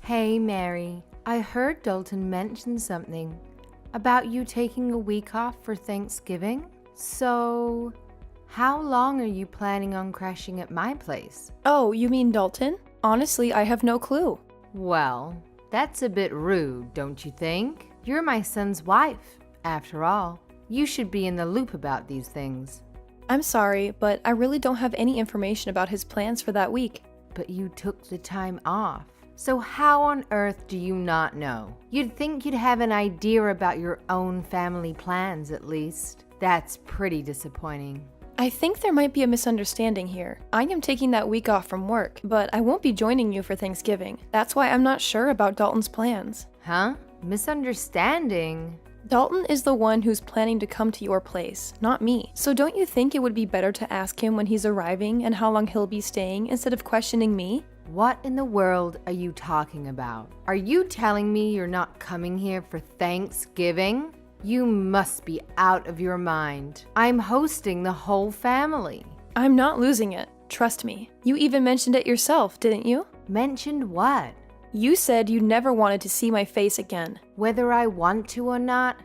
Hey, Mary. I heard Dalton mention something about you taking a week off for Thanksgiving. So, how long are you planning on crashing at my place? Oh, you mean Dalton? Honestly, I have no clue. Well, that's a bit rude, don't you think? You're my son's wife, after all. You should be in the loop about these things. I'm sorry, but I really don't have any information about his plans for that week. But you took the time off. So how on earth do you not know? You'd think you'd have an idea about your own family plans at least. That's pretty disappointing. I think there might be a misunderstanding here. I am taking that week off from work, but I won't be joining you for Thanksgiving. That's why I'm not sure about Dalton's plans. Huh? Misunderstanding? Dalton is the one who's planning to come to your place, not me. So don't you think it would be better to ask him when he's arriving and how long he'll be staying instead of questioning me? What in the world are you talking about? Are you telling me you're not coming here for Thanksgiving? You must be out of your mind. I'm hosting the whole family. I'm not losing it. Trust me. You even mentioned it yourself, didn't you? Mentioned what? You said you never wanted to see my face again. Whether I want to or not,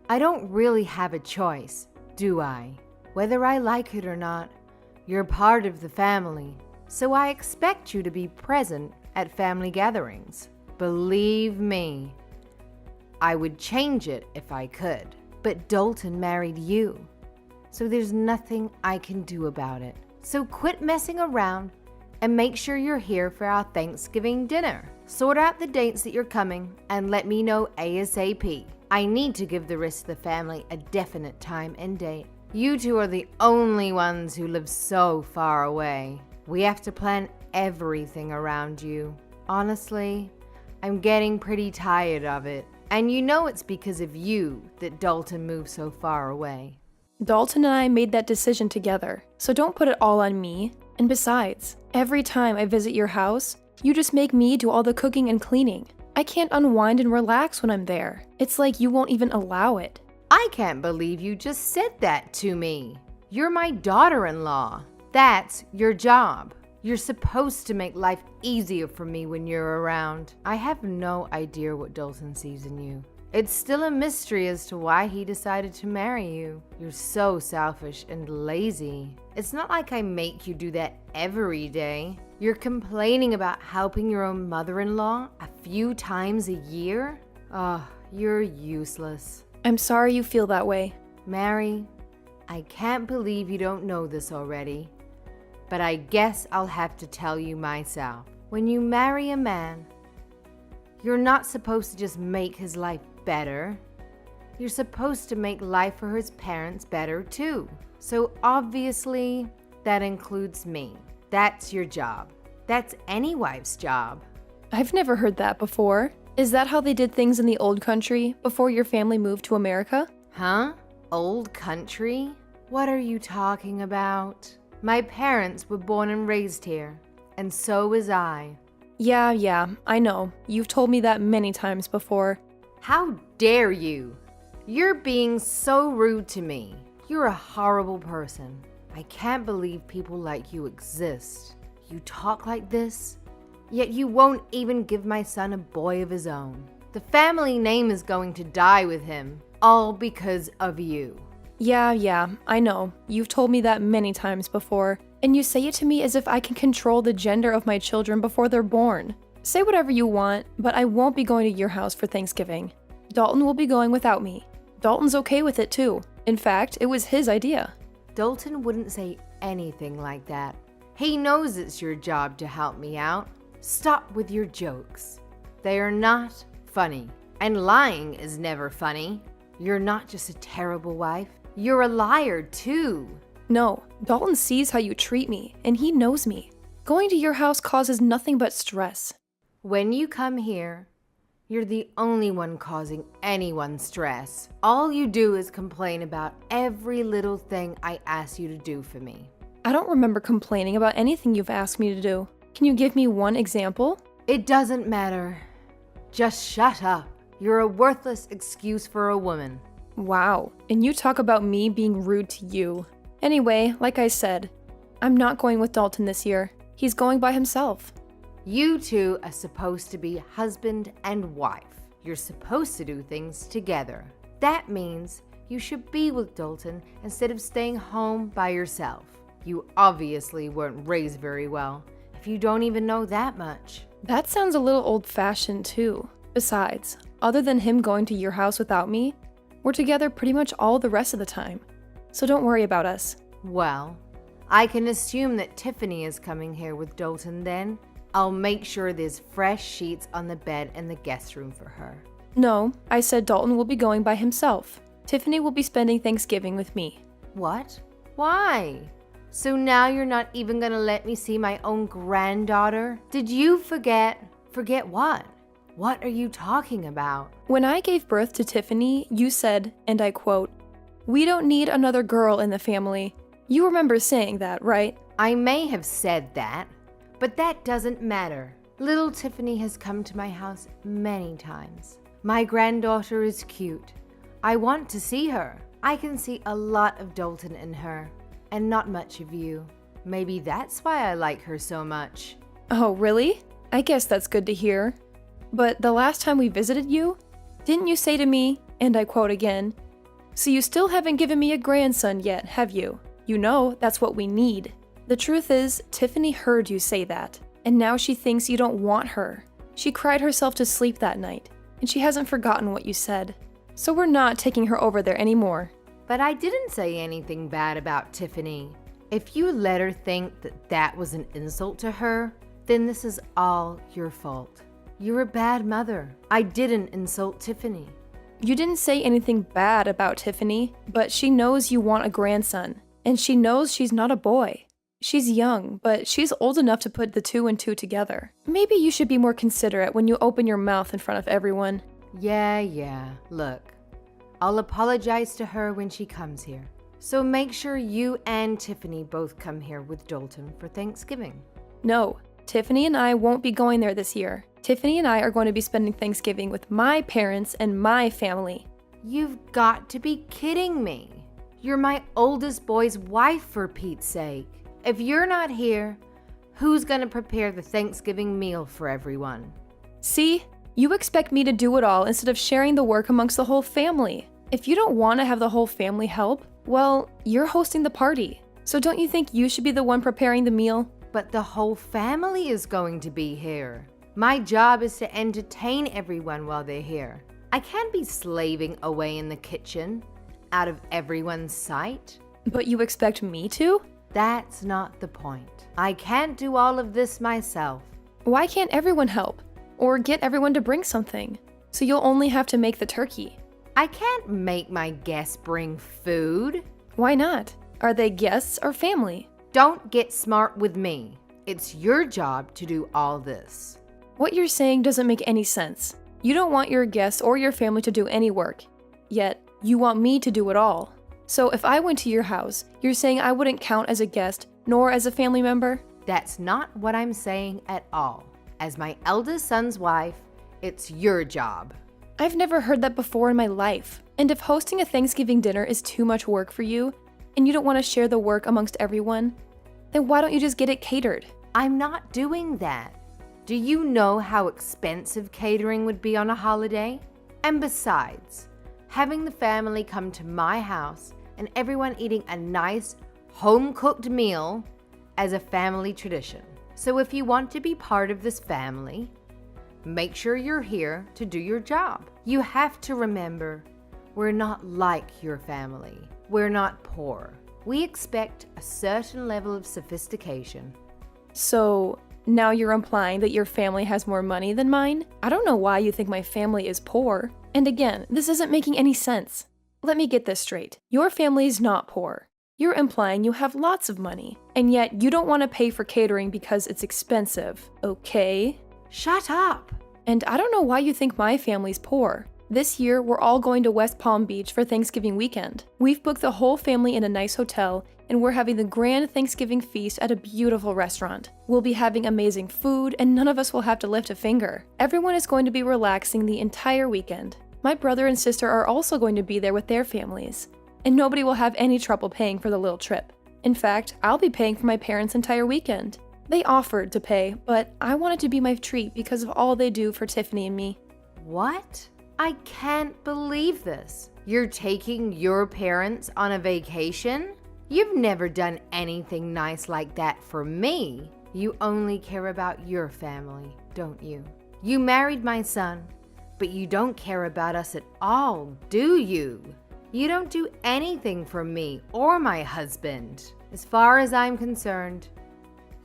I don't really have a choice, do I? Whether I like it or not, you're part of the family. So I expect you to be present at family gatherings. Believe me, I would change it if I could. But Dalton married you, so there's nothing I can do about it. So quit messing around and make sure you're here for our Thanksgiving dinner. Sort out the dates that you're coming and let me know ASAP. I need to give the rest of the family a definite time and date. You two are the only ones who live so far away. We have to plan everything around you. Honestly, I'm getting pretty tired of it. And you know it's because of you that Dalton moved so far away. Dalton and I made that decision together, so don't put it all on me. And besides, every time I visit your house, you just make me do all the cooking and cleaning. I can't unwind and relax when I'm there. It's like you won't even allow it. I can't believe you just said that to me. You're my daughter-in-law. That's your job. You're supposed to make life easier for me when you're around. I have no idea what Dalton sees in you. It's still a mystery as to why he decided to marry you. You're so selfish and lazy. It's not like I make you do that every day. You're complaining about helping your own mother-in-law a few times a year? Oh, you're useless. I'm sorry you feel that way. Mary, I can't believe you don't know this already, but I guess I'll have to tell you myself. When you marry a man, you're not supposed to just make his life better. You're supposed to make life for his parents better too. So obviously, that includes me. That's your job. That's any wife's job. I've never heard that before. Is that how they did things in the old country before your family moved to America? Huh? Old country? What are you talking about? My parents were born and raised here, and so was I. Yeah, I know. You've told me that many times before. How dare you? You're being so rude to me. You're a horrible person. I can't believe people like you exist. You talk like this, yet you won't even give my son a boy of his own. The family name is going to die with him, all because of you. Yeah, I know. You've told me that many times before, and you say it to me as if I can control the gender of my children before they're born. Say whatever you want, but I won't be going to your house for Thanksgiving. Dalton will be going without me. Dalton's okay with it too. In fact, it was his idea. Dalton wouldn't say anything like that. He knows it's your job to help me out. Stop with your jokes. They are not funny. And lying is never funny. You're not just a terrible wife. You're a liar too. No, Dalton sees how you treat me, and he knows me. Going to your house causes nothing but stress. When you come here, you're the only one causing anyone stress. All you do is complain about every little thing I ask you to do for me. I don't remember complaining about anything you've asked me to do. Can you give me one example? It doesn't matter. Just shut up. You're a worthless excuse for a woman. Wow, and you talk about me being rude to you. Anyway, like I said, I'm not going with Dalton this year. He's going by himself. You two are supposed to be husband and wife. You're supposed to do things together. That means you should be with Dalton instead of staying home by yourself. You obviously weren't raised very well if you don't even know that much. That sounds a little old-fashioned too. Besides, other than him going to your house without me, we're together pretty much all the rest of the time. So don't worry about us. Well, I can assume that Tiffany is coming here with Dalton then. I'll make sure there's fresh sheets on the bed in the guest room for her. No, I said Dalton will be going by himself. Tiffany will be spending Thanksgiving with me. What? Why? So now you're not even gonna let me see my own granddaughter? Did you forget? Forget what? What are you talking about? When I gave birth to Tiffany, you said, and I quote, "We don't need another girl in the family." You remember saying that, right? I may have said that, but that doesn't matter. Little Tiffany has come to my house many times. My granddaughter is cute. I want to see her. I can see a lot of Dalton in her, and not much of you. Maybe that's why I like her so much. Oh, really? I guess that's good to hear. But the last time we visited you, didn't you say to me, and I quote again, "So you still haven't given me a grandson yet, have you? You know, that's what we need." The truth is, Tiffany heard you say that, and now she thinks you don't want her. She cried herself to sleep that night, and she hasn't forgotten what you said. So we're not taking her over there anymore. But I didn't say anything bad about Tiffany. If you let her think that that was an insult to her, then this is all your fault. You're a bad mother. I didn't insult Tiffany. You didn't say anything bad about Tiffany, but she knows you want a grandson, and she knows she's not a boy. She's young, but she's old enough to put the two and two together. Maybe you should be more considerate when you open your mouth in front of everyone. Yeah. Look, I'll apologize to her when she comes here. So make sure you and Tiffany both come here with Dalton for Thanksgiving. No, Tiffany and I won't be going there this year. Tiffany and I are going to be spending Thanksgiving with my parents and my family. You've got to be kidding me. You're my oldest boy's wife, for Pete's sake. If you're not here, who's gonna prepare the Thanksgiving meal for everyone? See? You expect me to do it all instead of sharing the work amongst the whole family. If you don't want to have the whole family help, well, you're hosting the party. So don't you think you should be the one preparing the meal? But the whole family is going to be here. My job is to entertain everyone while they're here. I can't be slaving away in the kitchen, out of everyone's sight. But you expect me to? That's not the point. I can't do all of this myself. Why can't everyone help? Or get everyone to bring something? So you'll only have to make the turkey. I can't make my guests bring food. Why not? Are they guests or family? Don't get smart with me. It's your job to do all this. What you're saying doesn't make any sense. You don't want your guests or your family to do any work. Yet, you want me to do it all. So if I went to your house, you're saying I wouldn't count as a guest nor as a family member? That's not what I'm saying at all. As my eldest son's wife, it's your job. I've never heard that before in my life. And if hosting a Thanksgiving dinner is too much work for you, and you don't want to share the work amongst everyone, then why don't you just get it catered? I'm not doing that. Do you know how expensive catering would be on a holiday? And besides, having the family come to my house and everyone eating a nice, home-cooked meal as a family tradition. So if you want to be part of this family, make sure you're here to do your job. You have to remember, we're not like your family. We're not poor. We expect a certain level of sophistication. So, now you're implying that your family has more money than mine? I don't know why you think my family is poor. And again, this isn't making any sense. Let me get this straight. Your family's not poor. You're implying you have lots of money, and yet you don't want to pay for catering because it's expensive, okay? Shut up! And I don't know why you think my family's poor. This year, we're all going to West Palm Beach for Thanksgiving weekend. We've booked the whole family in a nice hotel, and we're having the grand Thanksgiving feast at a beautiful restaurant. We'll be having amazing food, and none of us will have to lift a finger. Everyone is going to be relaxing the entire weekend. My brother and sister are also going to be there with their families. And nobody will have any trouble paying for the little trip. In fact, I'll be paying for my parents' entire weekend. They offered to pay, but I wanted to be my treat because of all they do for Tiffany and me. What? I can't believe this. You're taking your parents on a vacation? You've never done anything nice like that for me. You only care about your family, don't you? You married my son, but you don't care about us at all, do you? You don't do anything for me or my husband. As far as I'm concerned,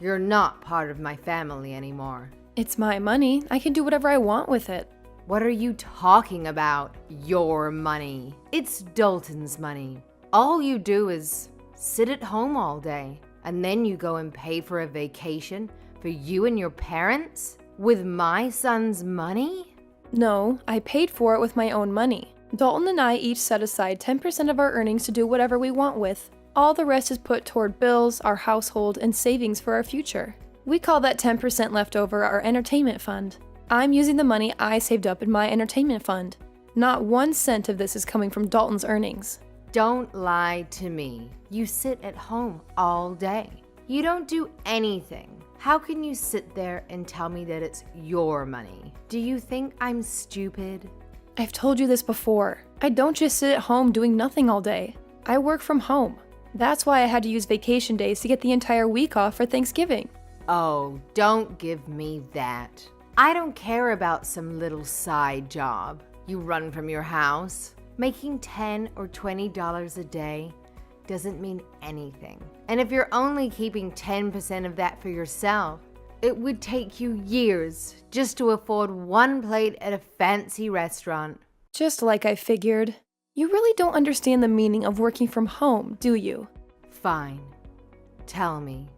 you're not part of my family anymore. It's my money. I can do whatever I want with it. What are you talking about? Your money. It's Dalton's money. All you do is sit at home all day, and then you go and pay for a vacation for you and your parents with my son's money? No, I paid for it with my own money. Dalton and I each set aside 10% of our earnings to do whatever we want with. All the rest is put toward bills, our household, and savings for our future. We call that 10% left over our entertainment fund. I'm using the money I saved up in my entertainment fund. Not 1 cent of this is coming from Dalton's earnings. Don't lie to me. You sit at home all day. You don't do anything. How can you sit there and tell me that it's your money? Do you think I'm stupid? I've told you this before. I don't just sit at home doing nothing all day. I work from home. That's why I had to use vacation days to get the entire week off for Thanksgiving. Oh, don't give me that. I don't care about some little side job. You run from your house. Making $10 or $20 a day doesn't mean anything. And if you're only keeping 10% of that for yourself, it would take you years just to afford one plate at a fancy restaurant. Just like I figured. You really don't understand the meaning of working from home, do you? Fine. Tell me,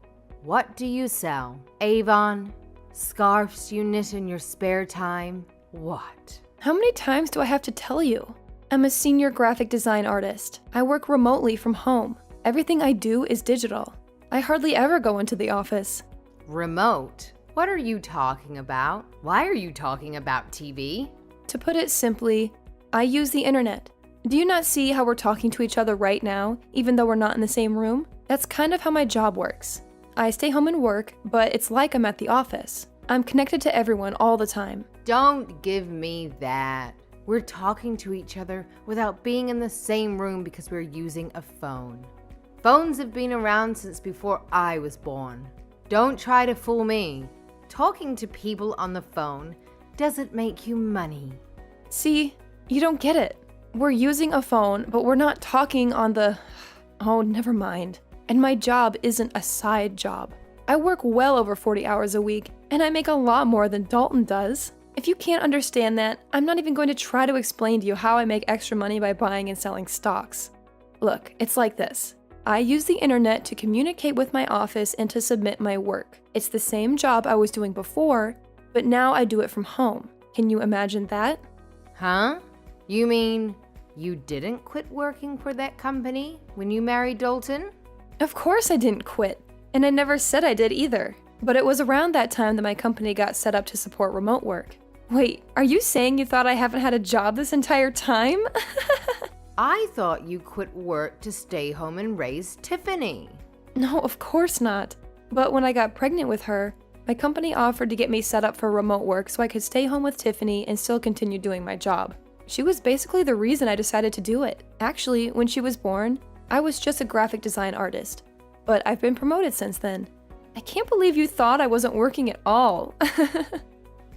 what do you sell? Avon? Scarves you knit in your spare time? What? How many times do I have to tell you? I'm a senior graphic design artist. I work remotely from home. Everything I do is digital. I hardly ever go into the office. Remote? What are you talking about? Why are you talking about TV? To put it simply, I use the internet. Do you not see how we're talking to each other right now, even though we're not in the same room? That's kind of how my job works. I stay home and work, but it's like I'm at the office. I'm connected to everyone all the time. Don't give me that. We're talking to each other without being in the same room because we're using a phone. Phones have been around since before I was born. Don't try to fool me. Talking to people on the phone doesn't make you money. See, you don't get it. We're using a phone, but we're not talking on the... Oh, never mind. And my job isn't a side job. I work well over 40 hours a week, and I make a lot more than Dalton does. If you can't understand that, I'm not even going to try to explain to you how I make extra money by buying and selling stocks. Look, it's like this. I use the internet to communicate with my office and to submit my work. It's the same job I was doing before, but now I do it from home. Can you imagine that? Huh? You mean you didn't quit working for that company when you married Dalton? Of course I didn't quit, and I never said I did either. But it was around that time that my company got set up to support remote work. Wait, are you saying you thought I haven't had a job this entire time? I thought you quit work to stay home and raise Tiffany. No, of course not. But when I got pregnant with her, my company offered to get me set up for remote work so I could stay home with Tiffany and still continue doing my job. She was basically the reason I decided to do it. Actually, when she was born, I was just a graphic design artist. But I've been promoted since then. I can't believe you thought I wasn't working at all.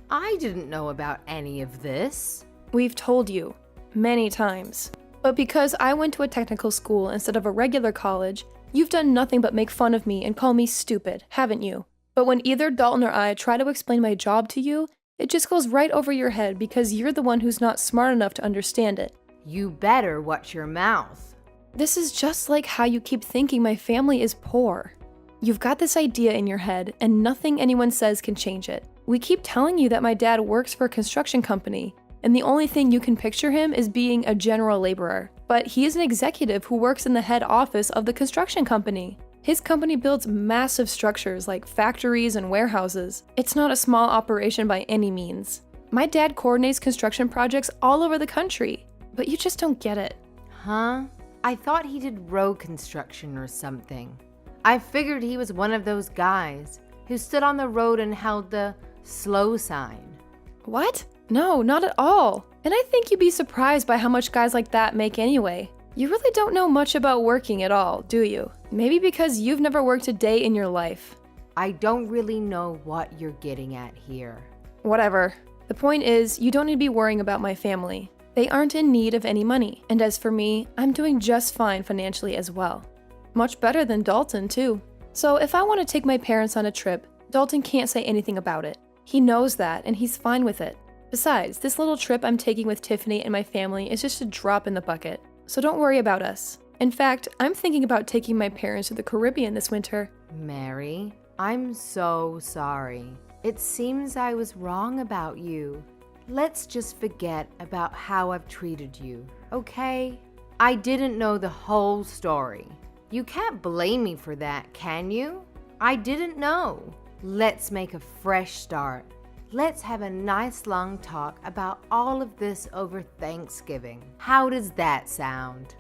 I didn't know about any of this. We've told you many times. But because I went to a technical school instead of a regular college, you've done nothing but make fun of me and call me stupid, haven't you? But when either Dalton or I try to explain my job to you, it just goes right over your head because you're the one who's not smart enough to understand it. You better watch your mouth. This is just like how you keep thinking my family is poor. You've got this idea in your head, and nothing anyone says can change it. We keep telling you that my dad works for a construction company, and the only thing you can picture him is being a general laborer. But he is an executive who works in the head office of the construction company. His company builds massive structures like factories and warehouses. It's not a small operation by any means. My dad coordinates construction projects all over the country, but you just don't get it. Huh? I thought he did road construction or something. I figured he was one of those guys who stood on the road and held the slow sign. What? No, not at all. And I think you'd be surprised by how much guys like that make anyway. You really don't know much about working at all, do you? Maybe because you've never worked a day in your life. I don't really know what you're getting at here. Whatever. The point is, you don't need to be worrying about my family. They aren't in need of any money. And as for me, I'm doing just fine financially as well. Much better than Dalton, too. So if I want to take my parents on a trip, Dalton can't say anything about it. He knows that, and he's fine with it. Besides, this little trip I'm taking with Tiffany and my family is just a drop in the bucket. So don't worry about us. In fact, I'm thinking about taking my parents to the Caribbean this winter. Mary, I'm so sorry. It seems I was wrong about you. Let's just forget about how I've treated you, okay? I didn't know the whole story. You can't blame me for that, can you? I didn't know. Let's make a fresh start. Let's have a nice long talk about all of this over Thanksgiving. How does that sound?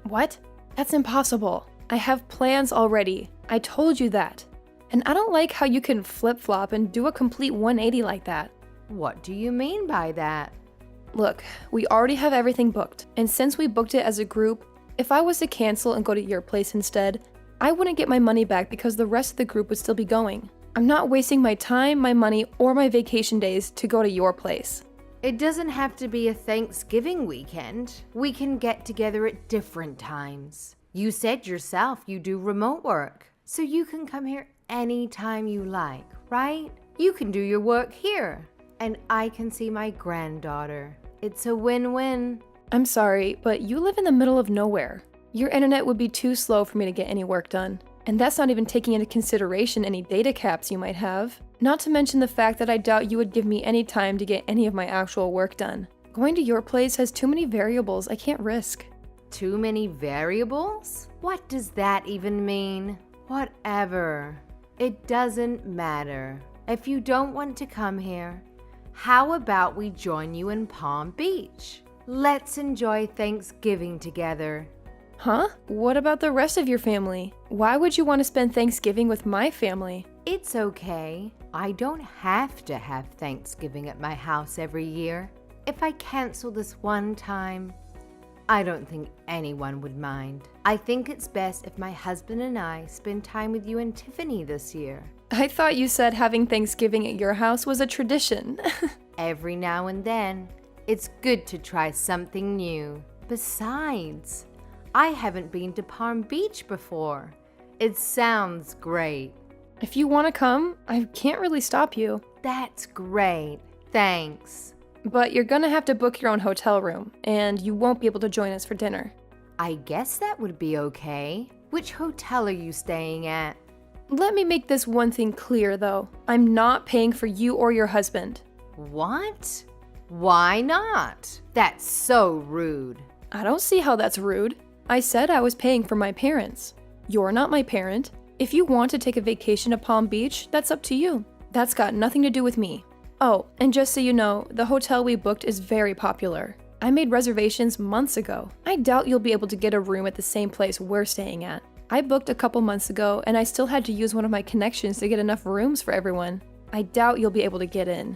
What? That's impossible. I have plans already. I told you that. And I don't like how you can flip-flop and do a complete 180 like that. What do you mean by that? Look, we already have everything booked, and since we booked it as a group, if I was to cancel and go to your place instead, I wouldn't get my money back because the rest of the group would still be going. I'm not wasting my time, my money, or my vacation days to go to your place. It doesn't have to be a Thanksgiving weekend. We can get together at different times. You said yourself you do remote work, so you can come here anytime you like, right? You can do your work here, and I can see my granddaughter. It's a win-win. I'm sorry, but you live in the middle of nowhere. Your internet would be too slow for me to get any work done. And that's not even taking into consideration any data caps you might have. Not to mention the fact that I doubt you would give me any time to get any of my actual work done. Going to your place has too many variables I can't risk. Too many variables? What does that even mean? Whatever. It doesn't matter. If you don't want to come here, how about we join you in Palm Beach? Let's enjoy Thanksgiving together. Huh? What about the rest of your family? Why would you want to spend Thanksgiving with my family? It's okay. I don't have to have Thanksgiving at my house every year. If I cancel this one time, I don't think anyone would mind. I think it's best if my husband and I spend time with you and Tiffany this year. I thought you said having Thanksgiving at your house was a tradition. Every now and then, it's good to try something new. Besides, I haven't been to Palm Beach before. It sounds great. If you want to come, I can't really stop you. That's great. Thanks. But you're gonna have to book your own hotel room, and you won't be able to join us for dinner. I guess that would be okay. Which hotel are you staying at? Let me make this one thing clear, though. I'm not paying for you or your husband. What? Why not? That's so rude. I don't see how that's rude. I said I was paying for my parents. You're not my parent. If you want to take a vacation to Palm Beach, that's up to you. That's got nothing to do with me. Oh, and just so you know, the hotel we booked is very popular. I made reservations months ago. I doubt you'll be able to get a room at the same place we're staying at. I booked a couple months ago, and I still had to use one of my connections to get enough rooms for everyone. I doubt you'll be able to get in.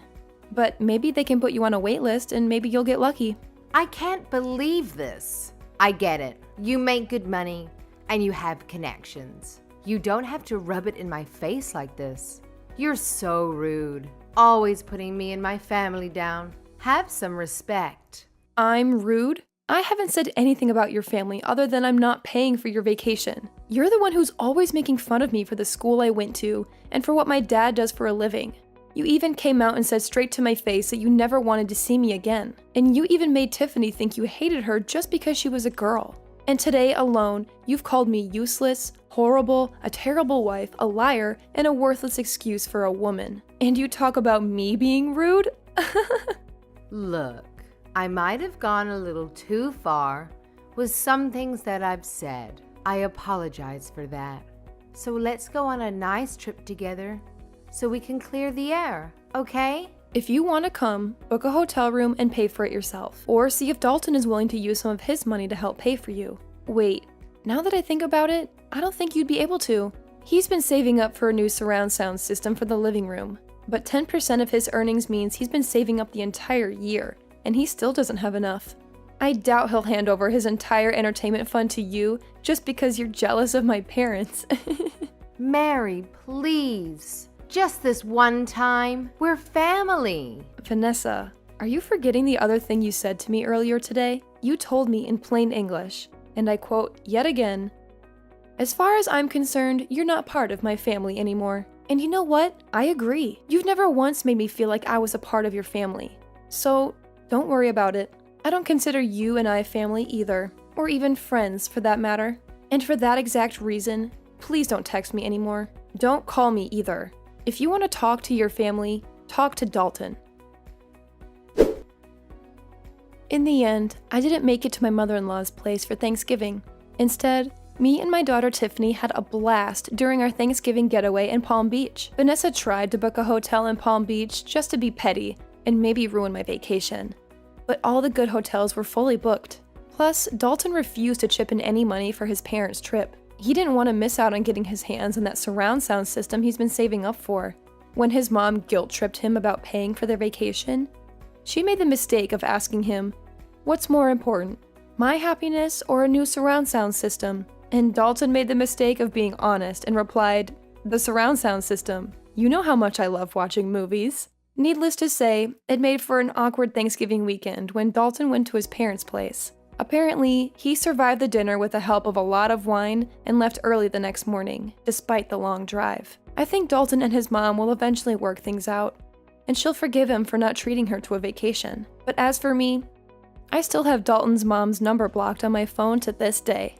But maybe they can put you on a wait list, and maybe you'll get lucky. I can't believe this. I get it. You make good money, and you have connections. You don't have to rub it in my face like this. You're so rude. Always putting me and my family down. Have some respect. I'm rude? I haven't said anything about your family other than I'm not paying for your vacation. You're the one who's always making fun of me for the school I went to and for what my dad does for a living. You even came out and said straight to my face that you never wanted to see me again. And you even made Tiffany think you hated her just because she was a girl. And today alone, you've called me useless, horrible, a terrible wife, a liar, and a worthless excuse for a woman. And you talk about me being rude? Look, I might have gone a little too far with some things that I've said. I apologize for that. So let's go on a nice trip together so we can clear the air, okay? If you want to come, book a hotel room and pay for it yourself. Or see if Dalton is willing to use some of his money to help pay for you. Wait, now that I think about it, I don't think you'd be able to. He's been saving up for a new surround sound system for the living room, but 10% of his earnings means he's been saving up the entire year, and he still doesn't have enough. I doubt he'll hand over his entire entertainment fund to you just because you're jealous of my parents. Mary, please. Just this one time. We're family. Vanessa, are you forgetting the other thing you said to me earlier today? You told me in plain English, and I quote yet again, "As far as I'm concerned, you're not part of my family anymore." And you know what? I agree. You've never once made me feel like I was a part of your family. So, don't worry about it. I don't consider you and I family either, or even friends for that matter. And for that exact reason, please don't text me anymore. Don't call me either. If you want to talk to your family, talk to Dalton. In the end, I didn't make it to my mother-in-law's place for Thanksgiving. Instead, me and my daughter Tiffany had a blast during our Thanksgiving getaway in Palm Beach. Vanessa tried to book a hotel in Palm Beach just to be petty and maybe ruin my vacation. But all the good hotels were fully booked. Plus, Dalton refused to chip in any money for his parents' trip. He didn't want to miss out on getting his hands on that surround sound system he's been saving up for. When his mom guilt-tripped him about paying for their vacation, she made the mistake of asking him, "What's more important, my happiness or a new surround sound system?" And Dalton made the mistake of being honest and replied, "The surround sound system. You know how much I love watching movies." Needless to say, it made for an awkward Thanksgiving weekend when Dalton went to his parents' place. Apparently, he survived the dinner with the help of a lot of wine and left early the next morning, despite the long drive. I think Dalton and his mom will eventually work things out, and she'll forgive him for not treating her to a vacation. But as for me, I still have Dalton's mom's number blocked on my phone to this day.